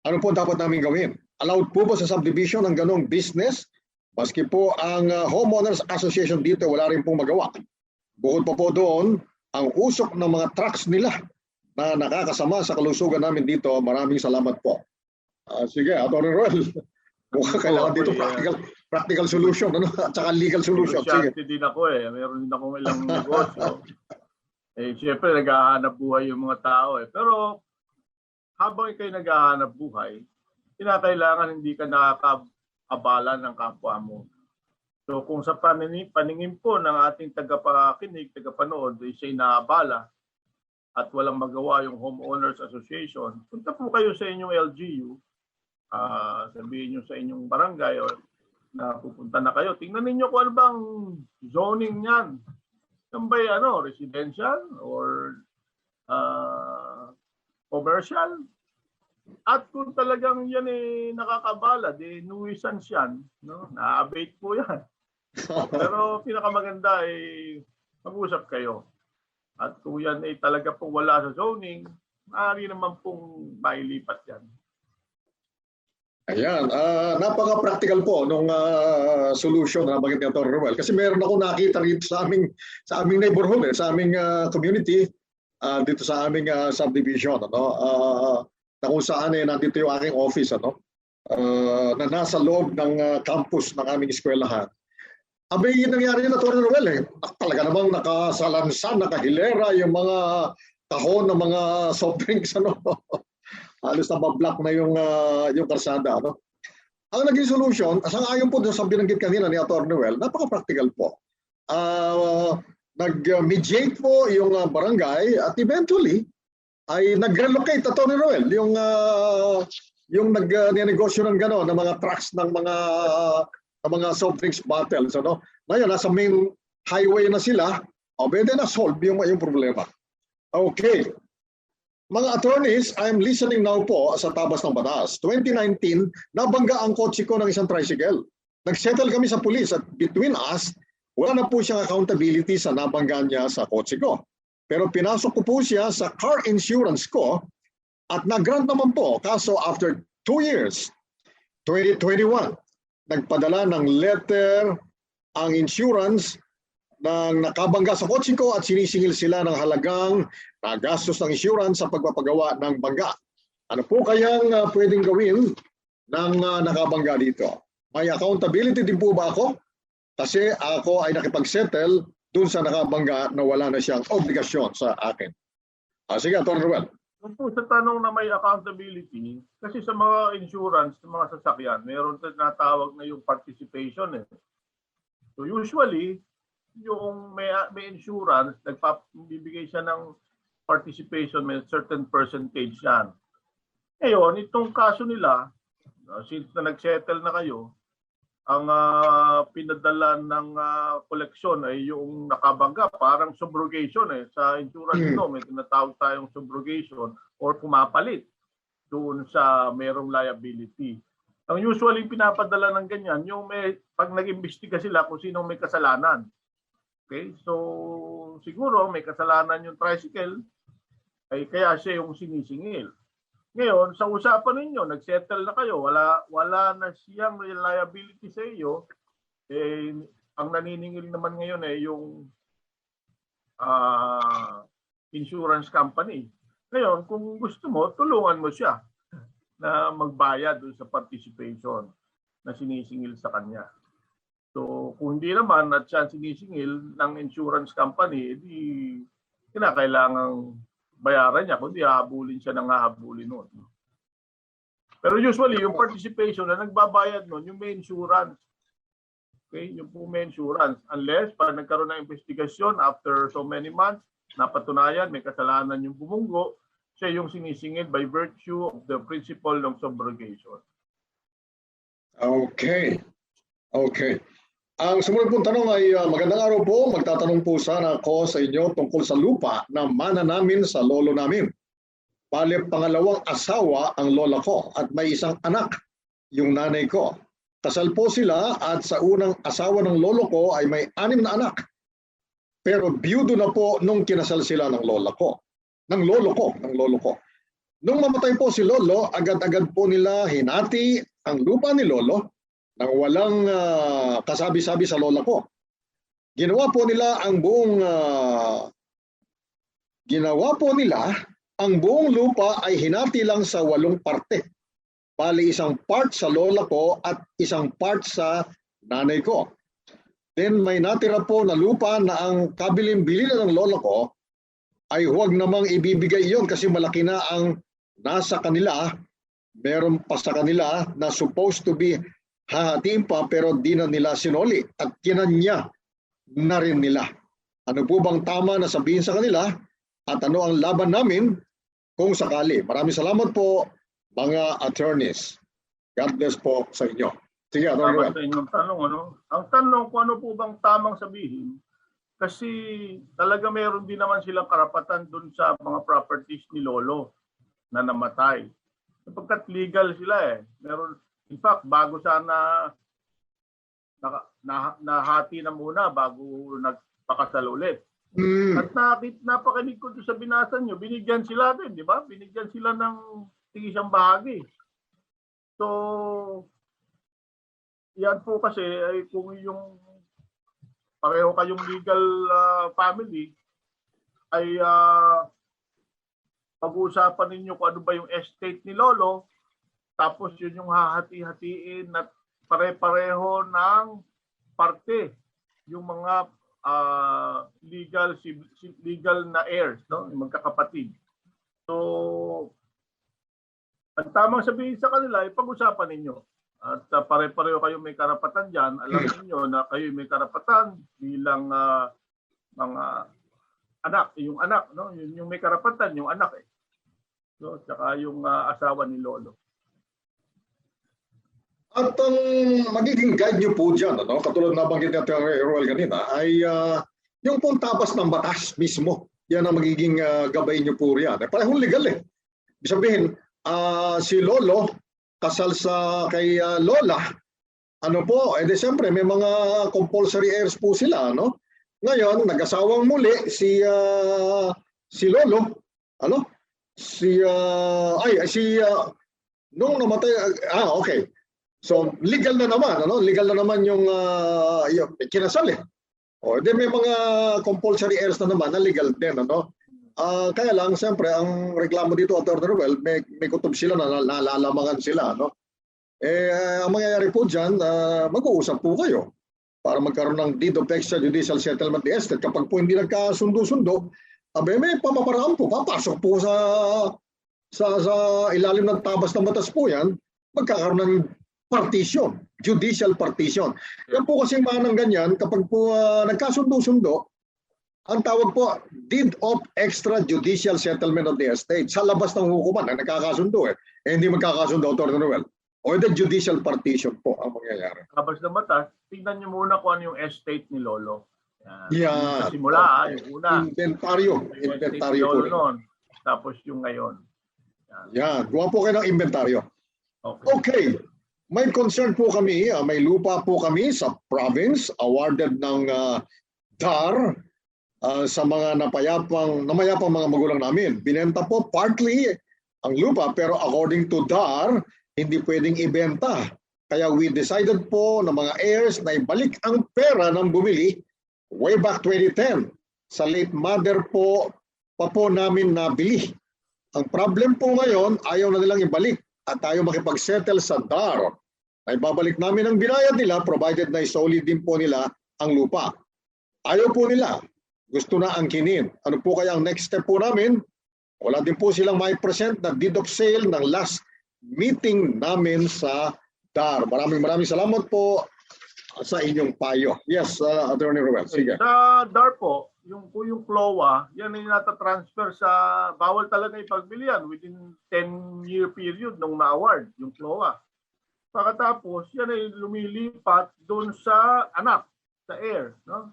Ano po dapat namin gawin? Allowed po ba sa subdivision ang ganong business? Maski po ang Homeowners Association dito, wala rin pong magawa. Bukod pa po doon, ang usok ng mga trucks nila na nakakasama sa kalusugan namin dito. Maraming salamat po. Sige, Atty. Roel. Mukhang kailangan dito practical solution, ano? At saka legal solution. Sige. Din ako Meron din akong ilang negosyo. Siyempre, naghahanap buhay yung mga tao. Pero habang kayo naghahanap buhay, kinakailangan hindi ka nakakabala ng kapwa mo. So kung sa paningin po ng ating tagapakinig, tagapanood, siya'y naabala at walang magawa yung Homeowners Association, punta po kayo sa inyong LGU, sabihin nyo sa inyong barangay o na pupunta na kayo. Tingnan ninyo kung ano bang zoning niyan. Yan ba'y residential or commercial? At kung talagang yan nakakabala, nuisance yan, no? Na-abate po yan. Pero pinakamaganda mag-usap kayo. At kung yan talaga pong wala sa zoning, maaari naman pong mailipat yan. Ayan, napaka-practical po nung solution na nabanggit ni Atty. Roel. Kasi meron ako nakita rito sa aming neighborhood, sa aming community, dito sa aming subdivision, na kung saan nandito yung aking office, na nasa loob ng campus ng aming eskwelahan. Abay, yung nangyari yun, Atty. Roel, talaga namang nakasalansan, nakahilera yung mga kahon ng mga soft drinks, halos nabablock na yung karsada, Ang naging solution, ayon po sa binanggit kanina ni Atty. Noel, napaka-practical po. Nag-mediate po yung barangay at eventually ay nag-relocate, Atty. Noel, yung nag-negosyo ng gano'n, ng mga trucks ng mga soft drinks bottles. Ngayon, nasa main highway na sila, pwede na solve yung problema. Okay. Mga attorneys, I'm listening now po sa tabas ng batas. 2019, nabangga ang kotse ko ng isang tricycle. Nag-settle kami sa police at between us, wala na po siyang accountability sa nabangga niya sa kotse ko. Pero pinasok ko po siya sa car insurance ko at nag-grant naman po. Kaso after 2 years, 2021, nagpadala ng letter ang insurance ng nakabangga sa kotse ko at sinisingil sila ng halagang gastos ng insurance sa pagpapagawa ng bangga. Ano po kayang pwedeng gawin ng nakabangga dito? May accountability din po ba ako? Kasi ako ay nakipag-settle dun sa nakabangga na wala na siyang obligasyon sa akin. Sige, Atty. Roel. Kung po sa tanong na may accountability, kasi sa mga insurance, sa mga sasakyan, mayroon tinatawag na yung participation. So usually, yung may insurance, nagbibigay siya ng participation, may certain percentage yan. Ngayon, itong kaso nila, since na nag-settle na kayo, ang pinadala ng koleksyon ay yung nakabangga, parang subrogation sa insurance may tinatawag tayong subrogation or pumapalit doon sa merong liability. Ang usually pinapadala ng ganyan, yung pag nag-imbestiga sila kung sinong may kasalanan. Okay? So, siguro may kasalanan yung tricycle, ay kaya siya yung sinisingil. Ngayon, sa usapan ninyo, nag-settle na kayo, wala na siyang liability sa iyo, eh, ang naniningil naman ngayon ay yung insurance company. Ngayon, kung gusto mo, tulungan mo siya na magbayad doon sa participation na sinisingil sa kanya. So, kung hindi naman at siya sinisingil ng insurance company, edi kinakailangang bayaran niya, kundi hahabulin siya ng hahabulin nun. Pero usually, yung participation na nagbabayad nun, yung may insurance. Okay? Yung po may insurance. Unless, pag nagkaroon ng investigasyon after so many months, napatunayan, may kasalanan yung bumunggo, siya yung sinisingil by virtue of the principle ng subrogation. Okay. Okay. Ang sumunod pong tanong ay magandang araw po. Magtatanong po sana ako sa inyo tungkol sa lupa na mana namin sa lolo namin. Bale, pangalawang asawa ang lola ko at may isang anak, yung nanay ko. Kasal po sila at sa unang asawa ng lolo ko ay may 6 na anak. Pero biyudo na po nung kinasal sila ng lola ko. Ng lolo ko. Nung mamatay po si lolo, agad-agad po nila hinati ang lupa ni lolo nang walang kasabi-sabi sa lola ko. Ginawa po nila ang buong lupa ay hinati lang sa 8 parte. Bali, isang part sa lola ko at isang part sa nanay ko. Then may natira po na lupa na ang kabilin-bilin ng lola ko ay huwag namang ibibigay iyon kasi malaki na ang nasa kanila. Meron pa sa kanila na supposed to be hahatiin pa pero di na nila sinoli at kinanya na rin nila. Ano po bang tama na sabihin sa kanila at ano ang laban namin kung sakali? Maraming salamat po mga attorneys. God bless po sa inyo. Sige, Tama sa inyong tanong, ano? Ang tanong kung ano po bang tamang sabihin, kasi talaga meron din naman silang karapatan dun sa mga properties ni Lolo na namatay. Sapagkat legal sila eh. Meron, in fact, bago sana nahati na muna bago nagpakasal ulit. At napakinig ko sa binasa nyo, binigyan sila din, di ba? Binigyan sila ng isang bahagi. So, yan po kasi ay kung yung pareho kayong legal family, ay pag-uusapan ninyo kung ano ba yung estate ni Lolo, tapos yun yung hahati-hatiin at pare-pareho ng parte, yung mga legal na heirs, no? Yung magkakapatid. So, ang tamang sabihin sa kanila ay pag-usapan ninyo. At pare-pareho kayo may karapatan dyan. Alam niyo na kayo may karapatan bilang mga anak, yung anak, no? Yung may karapatan, yung anak eh. So, tsaka yung asawa ni Lolo. At ang magiging guide nyo po dyan, ano, katulad na banggit natin ang Roel kanina, ay yung pong tabas ng batas mismo. Yan ang magiging gabay nyo po riyan. Parehong legal eh. Ibig sabihin, si Lolo, kasal sa kay Lola, ano po, di siyempre may mga compulsory heirs po sila, no? Ngayon, nag-asawang muli si Lolo, ano? Nung namatay, okay. So, legal na naman, ano? Legal na naman yung kinasal eh. O, di may mga compulsory heirs na naman na legal din, ano? Kaya lang, siyempre, ang reklamo dito at Roel, may kutob sila na nalalamangan sila, no? Ang mangyayari po dyan, mag-uusap po kayo para magkaroon ng deed of extrajudicial settlement the estate. Kapag po hindi nagkasundo-sundo, may pamamaraan po, papasok po sa ilalim ng tabas ng batas po yan, magkakaroon ng partition, judicial partition. Yan po kasing manang ganyan, kapag po nagkasundo-sundo, ang tawag po, deed of extrajudicial settlement of the estate. Sa labas ng hukuman, nagkakasundo hindi magkakasundo, Dr. Noel. O the judicial partition po ang mangyayari. Labas ng batas, tignan nyo muna kung ano yung estate ni Lolo. Yan. Sa simula, yung una. Inventaryo po rin. Noon, tapos yung ngayon. Yan. Gawa po kayo ng inventaryo. Okay. May concern po kami, may lupa po kami sa province, awarded ng DAR sa mga namayapang mga magulang namin. Binenta po partly ang lupa pero according to DAR, hindi pwedeng ibenta. Kaya we decided po ng mga heirs na ibalik ang pera ng bumili way back 2010. Sa late mother po namin nabili. Ang problem po ngayon, ayaw na nilang ibalik at tayo makipag-settle sa DAR. Ay babalik namin ang binayad nila provided na isolid din po nila ang lupa. Ayaw po nila. Gusto na angkinin. Ano po kaya ang next step po namin? Wala din po silang may present na deed of sale ng last meeting namin sa DAR. Maraming salamat po sa inyong payo. Yes, Attorney Ruel. Sige. Sa DAR po, yung CLOA, yan ay nata-transfer sa, bawal talaga ipagbili yan within 10-year period nung na-award, yung CLOA. Pagkatapos, yan ay lumilipat doon sa anak, sa heir. No?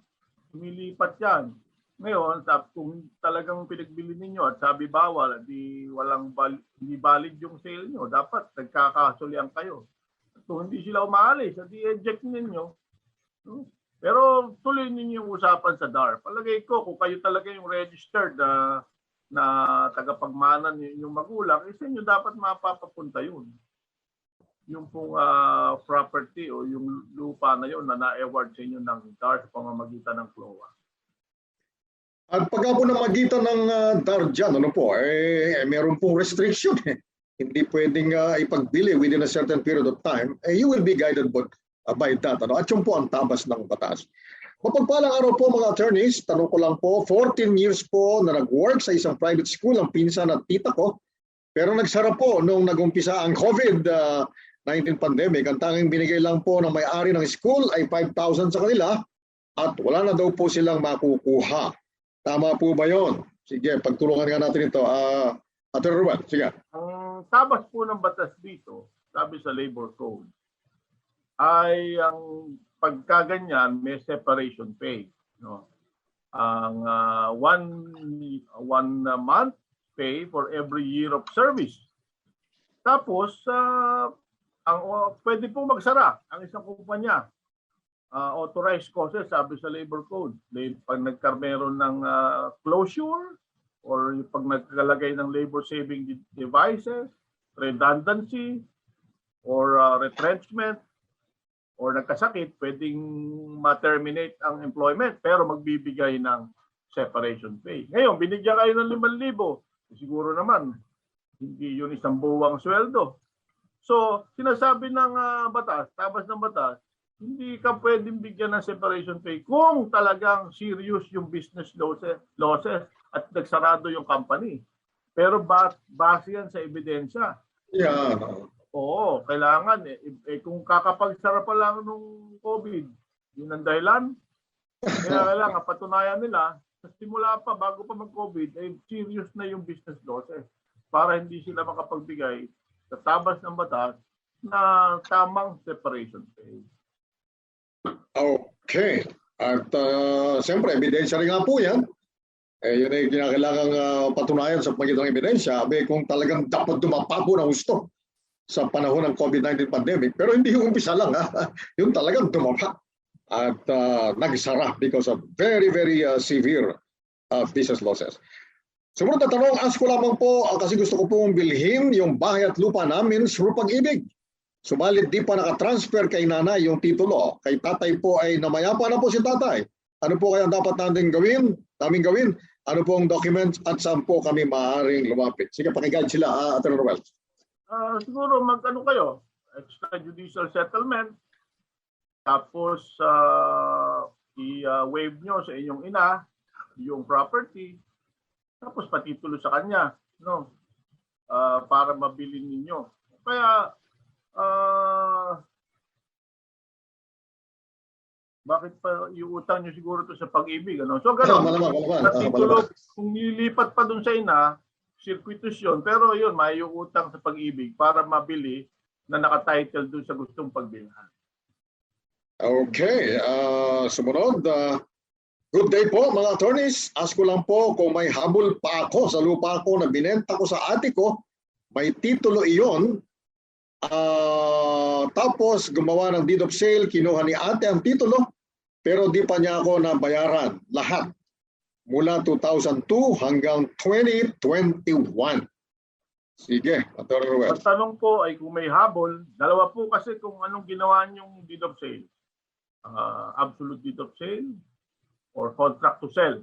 Lumilipat yan. Ngayon, kung talagang pinagbili ninyo at sabi bawal, hindi valid yung sale nyo, dapat nagkakasulian kayo. Kung hindi sila umaalis, hindi eject ninyo. No? Pero tuloy ninyo yung usapan sa DAR. Palagay ko, kung kayo talaga yung registered na tagapagmana yung magulang, isa nyo dapat mapapapunta yun. Yung pong property o yung lupa na yun na na-award sa inyo ng DAR sa pamamagitan ng CLOA. At pagka po namagitan ng DAR dyan, meron pong restriction. Hindi pwedeng ipagbili within a certain period of time. You will be guided by that. At yun po ang tabas ng batas. Mapagpalang araw po mga attorneys, tanong ko lang po, 14 years po na nag-work sa isang private school ang pinsan at tita ko. Pero nagsara po nung nag-umpisa ang COVID-19 pandemic. Ang tanging binigay lang po ng may-ari ng school ay 5,000 sa kanila at wala na daw po silang makukuha. Tama po ba yun? Sige, pagtulungan nga natin ito. Attorney Ruel, sige. Ang tabas po ng batas dito, sabi sa Labor Code, ay ang pagkaganyan may separation pay. No? Ang one month pay for every year of service. Tapos, pwede po magsara ang isang kumpanya. Authorized causes, sabi sa Labor Code. Pag nagkaroon ng closure or pag nagkalagay ng labor saving devices, redundancy, or retrenchment, or nagkasakit, pwedeng ma-terminate ang employment pero magbibigay ng separation pay. Ngayon, binigyan kayo ng 5,000. Siguro naman, hindi yun isang buwang sweldo. So, sinasabi ng batas, tabas ng batas, hindi ka pwedeng bigyan ng separation pay kung talagang serious yung business losses at nagsarado yung company. Pero base yan sa ebidensya. Yeah. Oo, kailangan kung kakapagsara pa lang nung COVID, yun ang dahilan. Kaya kailangan patunayan nila sa simula pa, bago pa mag-COVID, serious na yung business losses para hindi sila makapagbigay sa tabas ng batas na tamang separation pay. Okay. At siyempre, ebidensya rin nga po yan. Yun ay kinakailangang patunayan sa pagkita ng ebidensya. Kung talagang dapat dumapa po ng gusto sa panahon ng COVID-19 pandemic. Pero hindi yung umpisa lang. Yung talagang dumapa at nagsara because of very, very severe business losses. Sumunod na tanong, ask ko lamang po kasi gusto ko pong bilhin yung bahay at lupa namin through Pag-ibig. Subalit di pa nakatransfer kay nanay yung titulo. Kay tatay po ay namayapa na po si tatay. Ano po kaya dapat namin gawin? Ano po ang documents at saan po kami maaaring lumapit? Sige, pakiguide sila, Attorney Ruel. Siguro mag-ano kayo, extrajudicial settlement, tapos i-waive nyo sa inyong ina yung property, tapos patitulo sa kanya, no? Para mabili ninyo. Kaya bakit pa iutang nyo siguro to sa Pag-ibig, ano? So gano'n, patitulo, kung nilipat pa dun sa ina, circuitous yun, pero yun, may utang sa Pag-ibig para mabili na nakatitle dun sa gustong pagbilhan. Okay, sumunod. Good day po mga attorneys. Ask ko lang po kung may habol pa ako sa lupa ko na binenta ko sa ate ko. May titulo iyon. Tapos gumawa ng deed of sale, kinuha ni ate ang titulo. pero di pa niya ako nabayaran lahat mula 2002 hanggang 2021. Sige, Atty. Ruel. Ang tanong ko ay kung may habol, dalawa po kasi kung anong ginawa niyong deed of sale. Absolute deed of sale or contract to sell.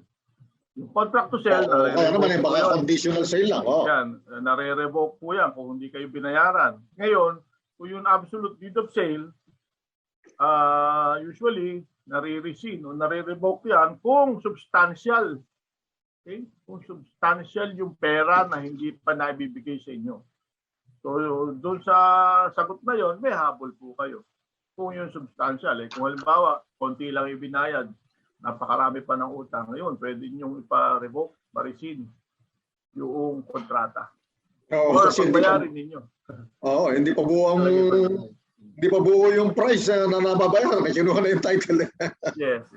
Yung contract to sell, Kaya naman baka conditional sale lang. Yan, nare-revoke po yan kung hindi kayo binayaran. Ngayon, kung yung absolute deed of sale, usually, nare-rescind o nare-revoke yan kung substantial. Okay? Kung substantial yung pera na hindi pa naibibigay sa inyo. So, doon sa sagot na yon, may habol po kayo. Kung yung substantial, kung halimbawa, konti lang ibinayad, napakarami pa ng utang, ngayon, pwede niyong ipa-revoke, ma-rescind yung kontrata. Oo, Or kasi pagbayarin ninyo. hindi pa buo yung price na nababayaran. Kinuha na yung title. Yes.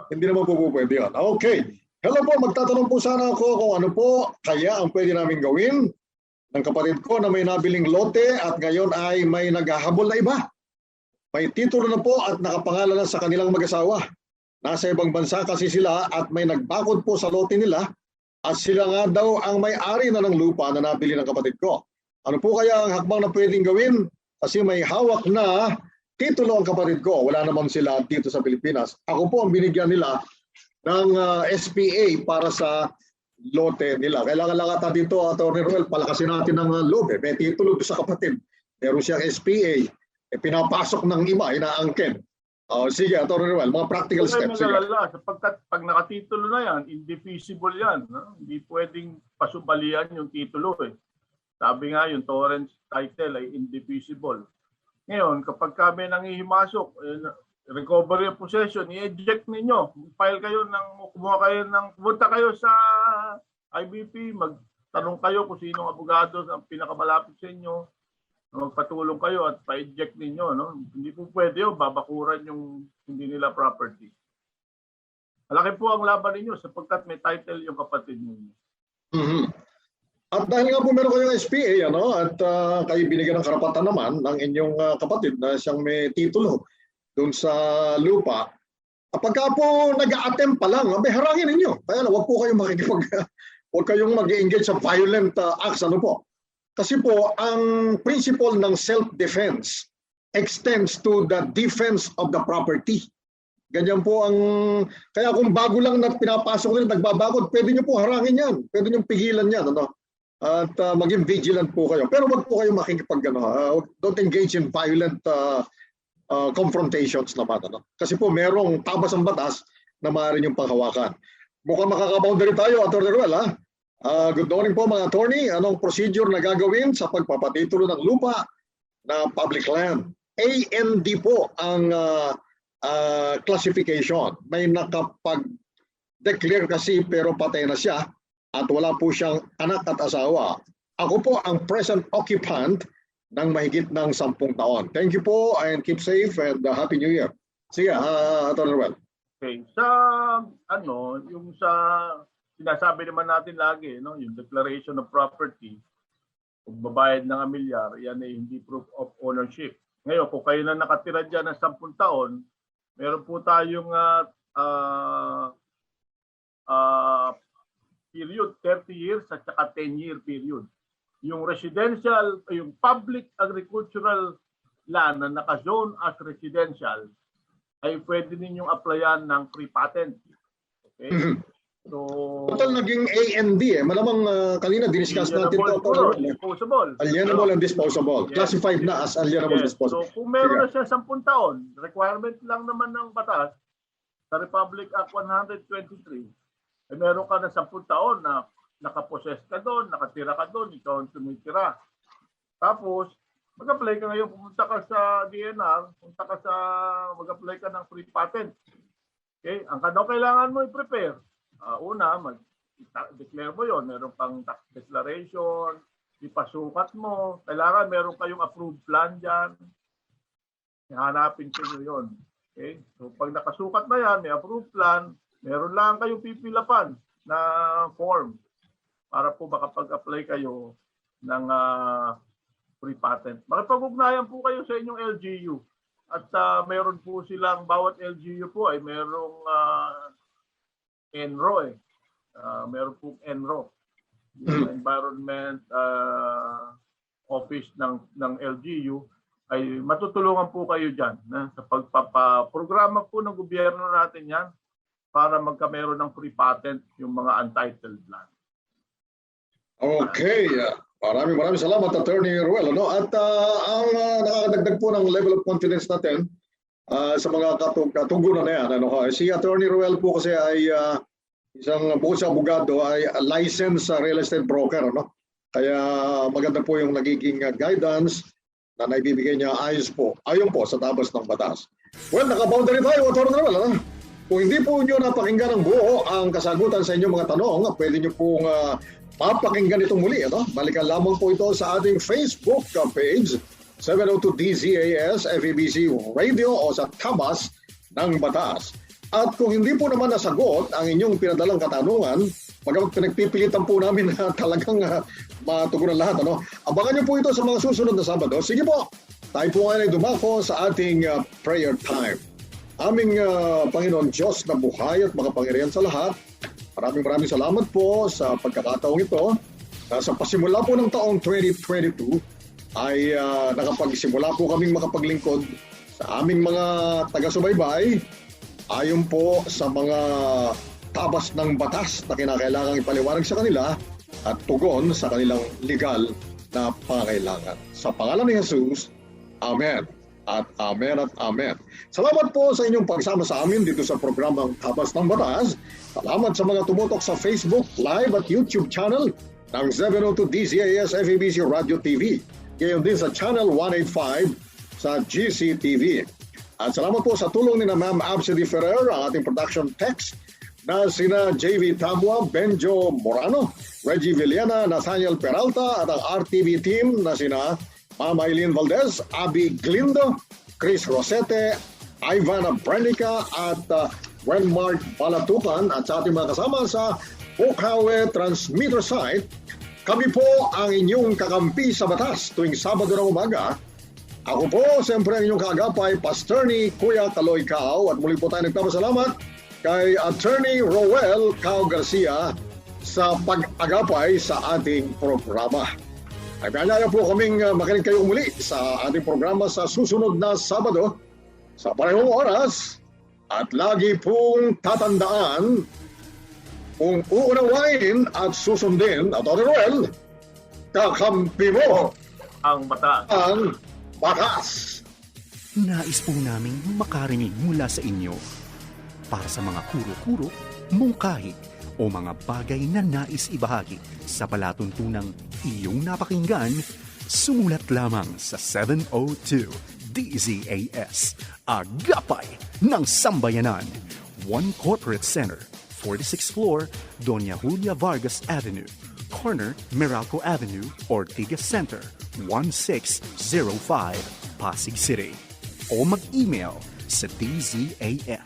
Hindi naman po pwede yun. Okay. Hello po, magtatanong po sana ako kung ano po kaya ang pwede namin gawin ng kapatid ko na may nabiling lote at ngayon ay may naghahabol na iba. May titulo na po at nakapangalan na sa kanilang mag-asawa. Nasa ibang bansa kasi sila at may nagbakod po sa lote nila at sila nga daw ang may-ari na ng lupa na nabili ng kapatid ko. Ano po kaya ang hakbang na pwedeng gawin? Kasi may hawak na titulo ang kapatid ko. Wala naman sila dito sa Pilipinas. Ako po ang binigyan nila ng SPA para sa lote nila. Kailangan lang ata dito, Atty. Ruel, palakasin natin ng loob. May titulo sa kapatid. Meron siyang SPA. Pinapasok ng iba, inaangkin. Sige, Atty. Ruel, mga practical steps. Sapagkat pag nakatitulo na yan, indefeasible yan. No? Hindi pwedeng pasubalian yung titulo. Sabi nga, yung torrent title ay indefeasible. Ngayon, kapag kami nangihimasok, recovery of possession, i-eject ninyo. Pumunta kayo sa IBP, magtanong kayo kung sinong abogado ang pinakamalapit sa inyo, magpatulong kayo at pa-eject ninyo. No? Hindi po pwede babakuran yung hindi nila property. Malaki po ang laban ninyo sapagkat may title yung kapatid ninyo. Mm-hmm. At dahil nga po meron kayong SPA, at kayo binigyan ng karapatan naman ng inyong kapatid na siyang may titulo doon sa lupa, kapag po nag-a-attempt pa lang, may harangin ninyo. Kaya huwag po kayong huwag kayong mag-engage sa violent acts. Ano po? Kasi po, ang principle ng self-defense extends to the defense of the property. Ganyan po ang, kaya kung bago lang na pinapasok nila, nagbabagod, pwede nyo po harangin yan. Pwede nyo pigilan yan. At maging vigilant po kayo. Pero wag po kayo don't engage in violent confrontations naman. Kasi po merong tabas ang batas na maaari yung panghawakan. Mukhang makakaboundary tayo, Atty. Ruel. Good morning po mga attorney. Anong procedure na gagawin sa pagpapatitulo ng lupa na public land? AND po ang classification. May nakapag-declare kasi pero patay na siya at wala po siyang anak at asawa. Ako po ang present occupant ng mahigit ng 10 taon. Thank you po and keep safe and Happy New Year. Sige, Atty. Ruel. Okay. Yung sa sinasabi naman natin lagi, yung declaration of property, kung babayad ng amilyar, yan ay hindi proof of ownership. Ngayon, kung kayo na nakatira dyan ng 10 taon, meron po tayong period, 30 years at saka 10-year period. Yung residential, yung public agricultural land na naka-zone as residential ay pwede ninyong applyan ng free patent. Okay? So, total naging AND Malamang kanina diniscuss natin ito. Disposable. Alienable and disposable. Yes. Classified na as alienable and disposable. So kung meron na siya 10 taon, requirement lang naman ng batas sa Republic Act 123, ay meron ka na 10 taon na nakapossess ka doon, nakatira ka doon, ikaw ang tumitira. Tapos, mag-apply ka ngayon, pumunta ka sa DNR, mag-apply ka ng free patent. Okay? Ang kailangan mo i-prepare. Una, mag-declare mo yon, meron pang tax declaration, ipasukat mo, kailangan meron kayong approved plan dyan, hanapin ko nyo yun. Okay? So pag nakasukat na yan, may approved plan, meron lang kayong pipilapan na form para po makapag-apply kayo ng free patent. Makipag-ugnayan po kayo sa inyong LGU. At mayroon po silang, bawat LGU po ay mayroong ENRO eh. Mayroon po ENRO. Yung Environment Office ng LGU ay matutulungan po kayo dyan sa pagpapaprograma po ng gobyerno natin yan para magkameron ng free patent yung mga untitled land. Okay. Maraming salamat, Attorney Ruel. Ano? At ang nakakadagdag po ng level of confidence natin sa mga katugunan na yan. Ano? Si Attorney Ruel po kasi ay isang bukod sa abogado ay licensed real estate broker. Ano? Kaya maganda po yung nagiging guidance na naibibigay niya ayon po sa tabas ng batas. Well, nakaboundary tayo, Attorney Ruel. Ano? Kung hindi po nyo napakinggan ng buo ang kasagutan sa inyong mga tanong, pwede nyo pong mapakinggan itong muli. Ano? Balikan lamang po ito sa ating Facebook page, 702 DZAS FEBC Radio o sa Tabas ng Batas. At kung hindi po naman nasagot ang inyong pinadalang katanungan, pinagpipilitan po namin na talagang matugunan lahat. Ano? Abangan nyo po ito sa mga susunod na Sabado. Sige po, tayo po ngayon ay dumako sa ating prayer time. Aming Panginoon Diyos na buhay at makapangyarihan sa lahat, maraming salamat po sa pagkakataong ito. Sa pasimula po ng taong 2022 ay nakapagsimula po kaming makapaglingkod sa aming mga taga-subaybay ayon po sa mga tabas ng batas na kinakailangang ipaliwanag sa kanila at tugon sa kanilang legal na pangailangan. Sa pangalan ni Jesus, Amen. At amen at amen. Salamat po sa inyong pagsama sa amin dito sa programang Tabas ng Batas. Salamat sa mga tumutok sa Facebook, Live at YouTube channel ng 702 DZAS FEBC Radio TV. Gayon din sa Channel 185 sa GCTV. At salamat po sa tulong ni na Ma'am Absidy Ferrer, ang ating production text, na sina JV Tabua, Benjo Morano, Reggie Villena, Nathaniel Peralta at ang RTV team na sina Ma'am Eileen Valdez, Abby Glindo, Chris Rosete, Ivana Brenica at Wenmark Balatukan at sa ating mga kasama sa Bukawe Transmitter Site. Kami po ang inyong kakampi sa batas tuwing Sabado ng umaga. Ako po, siyempre ang inyong kaagapay, Pastorni Kuya Kaloy Cao, at muli po tayo nagpapasalamat kay Attorney Roel Cao Garcia sa pag-agapay sa ating programa. Ay kanyaya po kaming makinig kayo muli sa ating programa sa susunod na Sabado sa parehong oras, at lagi pong tatandaan kung uunawain at susundin at Roel, kakampi mo Ang batas. ang batas. Nais po naming makarinig mula sa inyo para sa mga kuro-kuro, mungkahi o mga bagay na nais ibahagi sa palatuntunang iyong napakinggan. Sumulat lamang sa 702 DZAS, Agapay ng Sambayanan, 1 Corporate Center, 46th floor, Doña Julia Vargas Avenue, corner Meralco Avenue, Ortigas Center, 1605, Pasig City. O mag-email sa dzas@dzas.febc.ph.